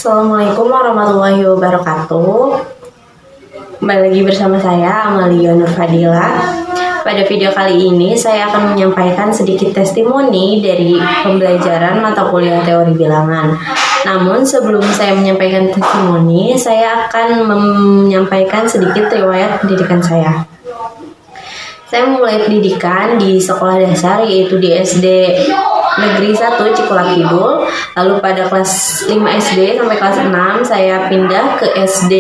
Assalamualaikum warahmatullahi wabarakatuh. Kembali lagi bersama saya Amalia Nur Fadila. Pada video kali ini saya akan menyampaikan sedikit testimoni dari pembelajaran mata kuliah teori bilangan. Namun sebelum saya menyampaikan testimoni, saya akan menyampaikan sedikit riwayat pendidikan saya. Saya memulai pendidikan di sekolah dasar, yaitu di SD Negeri 1 Cikulak Kidul. Lalu pada kelas 5 SD sampai kelas 6 saya pindah ke SD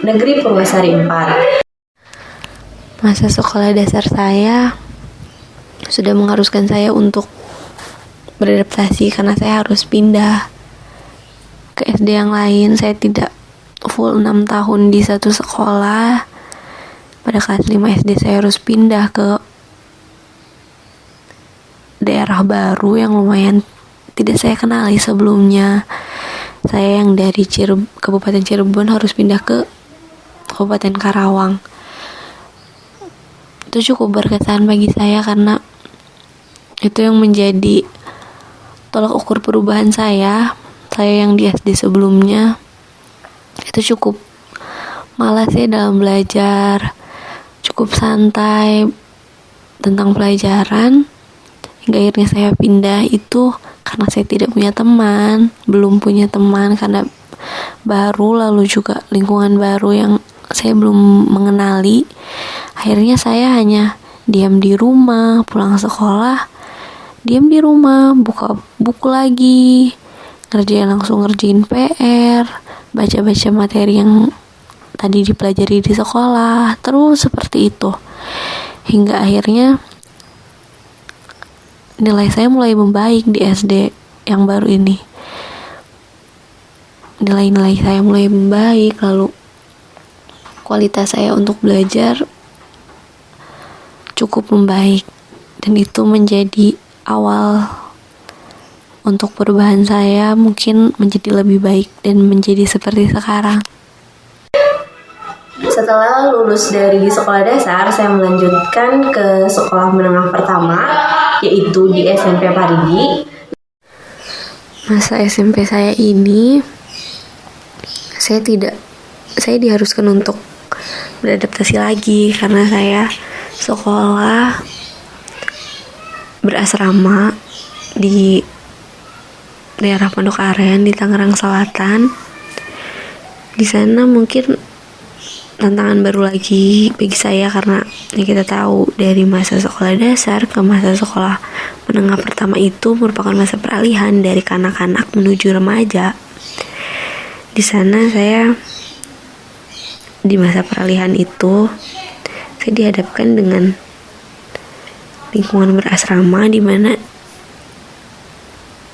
Negeri Purwasari 4. Masa sekolah dasar saya sudah mengharuskan saya untuk beradaptasi karena saya harus pindah ke SD yang lain. Saya tidak full 6 tahun di satu sekolah. Pada kelas 5 SD saya harus pindah ke daerah baru yang lumayan tidak saya kenali sebelumnya. Saya yang dari Kabupaten Cirebon harus pindah ke Kabupaten Karawang. Itu cukup berkesan bagi saya karena itu yang menjadi tolak ukur perubahan saya. Saya yang di SD sebelumnya itu cukup malas ya dalam belajar, cukup santai tentang pelajaran. Hingga akhirnya saya pindah itu karena saya tidak punya teman, belum punya teman karena baru, lalu juga lingkungan baru yang saya belum mengenali. Akhirnya saya hanya diam di rumah, pulang sekolah, diam di rumah, buka buku lagi, langsung ngerjain PR, baca-baca materi yang tadi dipelajari di sekolah, terus seperti itu. Hingga akhirnya nilai saya mulai membaik di SD yang baru ini. Nilai-nilai saya mulai membaik, lalu kualitas saya untuk belajar cukup membaik. Dan itu menjadi awal untuk perubahan saya mungkin menjadi lebih baik dan menjadi seperti sekarang. Setelah lulus dari sekolah dasar, saya melanjutkan ke sekolah menengah pertama, yaitu di SMP Parigi. Masa SMP saya ini, saya diharuskan untuk beradaptasi lagi karena saya sekolah berasrama di daerah Pondok Aren di Tangerang Selatan. Di sana mungkin tantangan baru lagi bagi saya karena kita tahu dari masa sekolah dasar ke masa sekolah menengah pertama itu merupakan masa peralihan dari kanak-kanak menuju remaja. Di sana saya di masa peralihan itu saya dihadapkan dengan lingkungan berasrama di mana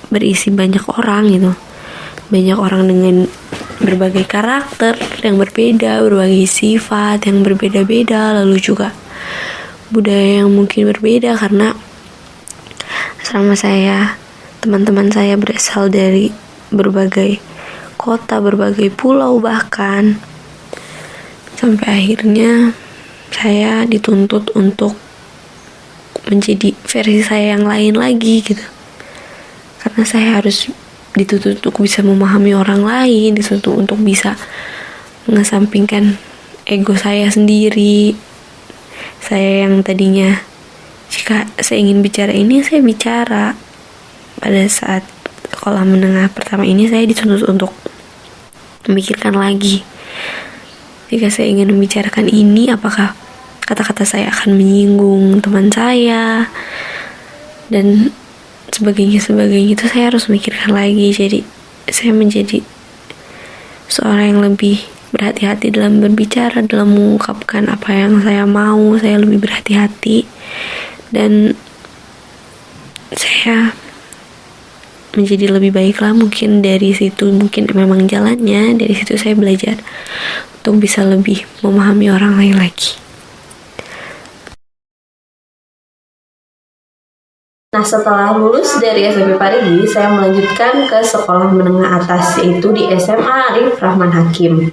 berisi banyak orang gitu. Banyak orang dengan berbagai karakter yang berbeda, berbagai sifat yang berbeda-beda, lalu juga budaya yang mungkin berbeda karena selama saya, teman-teman saya berasal dari berbagai kota, berbagai pulau bahkan. Sampai akhirnya saya dituntut untuk menjadi versi saya yang lain lagi gitu. Karena saya harus dituntut untuk bisa memahami orang lain, dituntut untuk bisa mengesampingkan ego saya sendiri. Saya yang tadinya jika saya ingin bicara ini, saya bicara. Pada saat sekolah menengah pertama ini saya dituntut untuk memikirkan lagi. Jika saya ingin membicarakan ini, apakah kata-kata saya akan menyinggung teman saya dan sebagainya itu saya harus memikirkan lagi. Jadi saya menjadi seorang yang lebih berhati-hati dalam berbicara, dalam mengungkapkan apa yang saya mau. Saya lebih berhati-hati dan saya menjadi lebih baik lah. Mungkin dari situ, mungkin memang jalannya dari situ saya belajar untuk bisa lebih memahami orang lain lagi. Nah, setelah lulus dari SMP Parigi, saya melanjutkan ke sekolah menengah atas, yaitu di SMA Arif Rahman Hakim.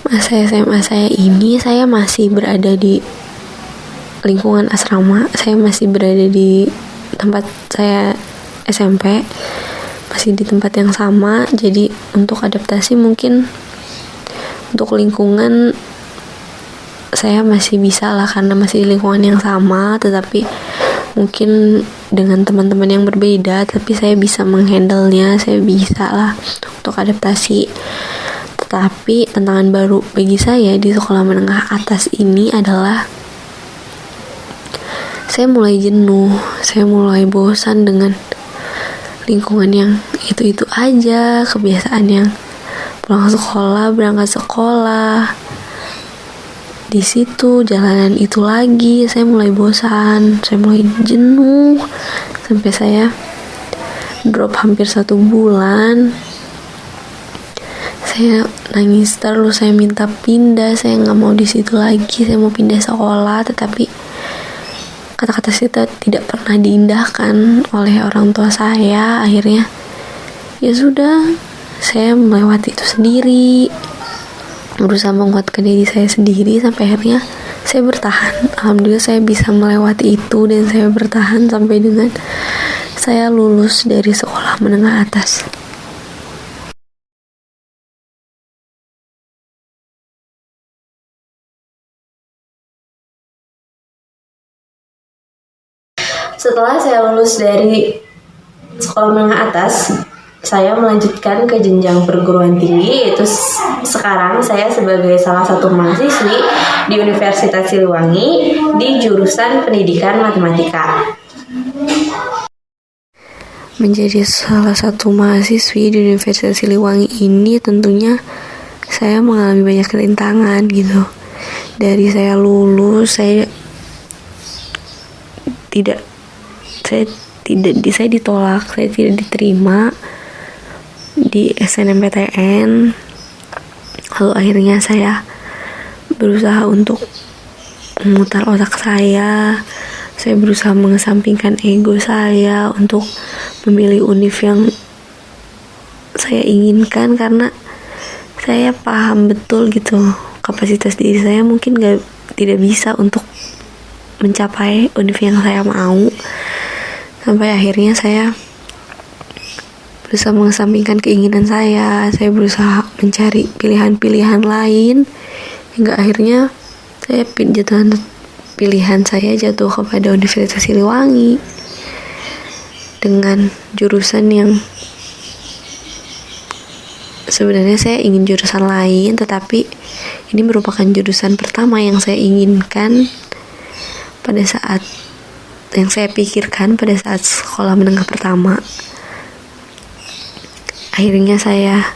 Masa SMA saya ini, saya masih berada di lingkungan asrama. Saya masih berada di tempat saya SMP. masih di tempat yang sama, jadi untuk adaptasi mungkin untuk lingkungan saya masih bisa lah karena masih di lingkungan yang sama, tetapi mungkin dengan teman-teman yang berbeda, tapi saya bisa menghandle-nya, saya bisa lah untuk adaptasi. Tetapi tantangan baru bagi saya di sekolah menengah atas ini adalah saya mulai jenuh, saya mulai bosan dengan lingkungan yang itu-itu aja, kebiasaan yang pulang sekolah, berangkat sekolah, di situ jalanan itu lagi. Saya mulai bosan, saya mulai jenuh, sampai saya drop hampir 1 bulan. Saya nangis terus, saya minta pindah, saya nggak mau di situ lagi, saya mau pindah sekolah, tetapi kata-kata saya tidak pernah diindahkan oleh orang tua saya. Akhirnya ya sudah, saya melewati itu sendiri, berusaha menguatkan diri saya sendiri, sampai akhirnya saya bertahan. Alhamdulillah saya bisa melewati itu dan saya bertahan sampai dengan saya lulus dari sekolah menengah atas. Setelah saya lulus dari sekolah menengah atas, saya melanjutkan ke jenjang perguruan tinggi, yaitu sekarang saya sebagai salah satu mahasiswi di Universitas Siliwangi di jurusan Pendidikan Matematika. Menjadi salah satu mahasiswi di Universitas Siliwangi ini tentunya saya mengalami banyak rintangan gitu. Dari saya lulus, saya ditolak, saya tidak diterima di SNMPTN. Lalu akhirnya saya berusaha untuk memutar otak saya berusaha mengesampingkan ego saya untuk memilih univ yang saya inginkan, karena saya paham betul gitu kapasitas diri saya mungkin tidak bisa untuk mencapai univ yang saya mau. Sampai akhirnya saya berusaha mengesampingkan keinginan saya berusaha mencari pilihan-pilihan lain, hingga akhirnya pilihan saya jatuh kepada Universitas Siliwangi dengan jurusan yang sebenarnya saya ingin jurusan lain, tetapi ini merupakan jurusan pertama yang saya inginkan pada saat yang saya pikirkan pada saat sekolah menengah pertama. Akhirnya saya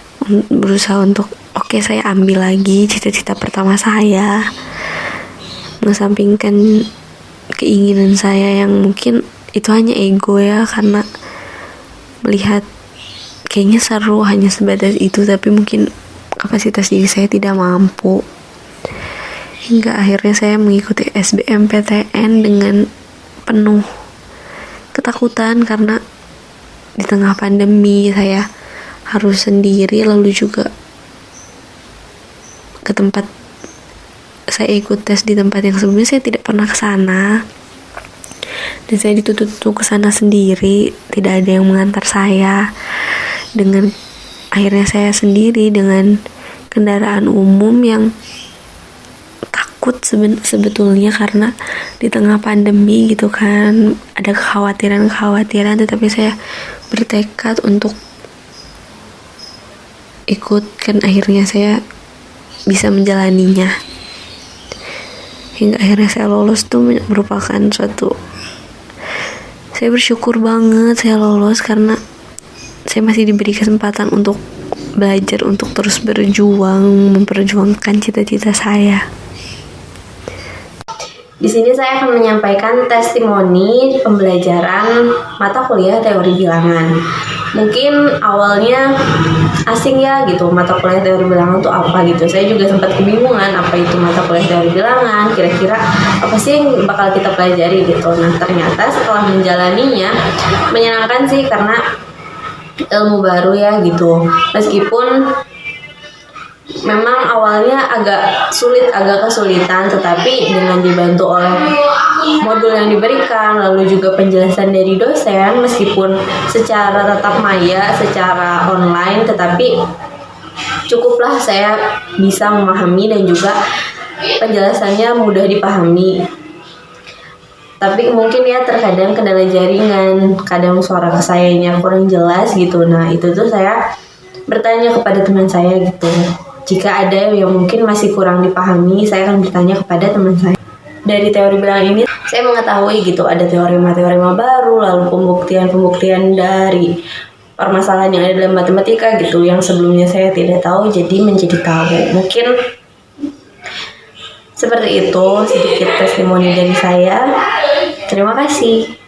berusaha untuk saya ambil lagi cita-cita pertama saya, mengesampingkan keinginan saya yang mungkin itu hanya ego ya, karena melihat kayaknya seru hanya sebatas itu, tapi mungkin kapasitas diri saya tidak mampu. Hingga akhirnya saya mengikuti SBMPTN dengan penuh ketakutan, karena di tengah pandemi saya harus sendiri, lalu juga ke tempat saya ikut tes di tempat yang sebelumnya saya tidak pernah ke sana, dan saya dituntut ke sana sendiri, tidak ada yang mengantar saya. Dengan akhirnya saya sendiri dengan kendaraan umum yang takut sebetulnya, karena di tengah pandemi gitu kan ada kekhawatiran, tetapi saya bertekad untuk ikut, kan akhirnya saya bisa menjalaninya. Hingga akhirnya saya lolos tuh merupakan suatu, saya bersyukur banget saya lolos, karena saya masih diberi kesempatan untuk belajar, untuk terus berjuang, memperjuangkan cita-cita saya. Di sini saya akan menyampaikan testimoni pembelajaran mata kuliah teori bilangan. Mungkin awalnya asing ya gitu, mata kuliah teori bilangan itu apa gitu. Saya juga sempat kebingungan apa itu mata kuliah teori bilangan, kira-kira apa sih yang bakal kita pelajari gitu. Nah ternyata setelah menjalaninya menyenangkan sih, karena ilmu baru ya gitu. Meskipun memang awalnya agak kesulitan, tetapi dengan dibantu oleh modul yang diberikan, lalu juga penjelasan dari dosen, meskipun secara tatap maya, secara online, tetapi cukuplah saya bisa memahami dan juga penjelasannya mudah dipahami. Tapi mungkin ya terkadang kendala jaringan, kadang suara sayanya kurang jelas gitu. Nah itu tuh saya bertanya kepada teman saya gitu. Jika ada yang mungkin masih kurang dipahami, saya akan bertanya kepada teman saya. Dari teori bilang ini, saya mengetahui gitu ada teorema-teorema baru, lalu pembuktian-pembuktian dari permasalahan yang ada dalam matematika gitu, yang sebelumnya saya tidak tahu, jadi menjadi tahu. Mungkin seperti itu sedikit testimoni dari saya. Terima kasih.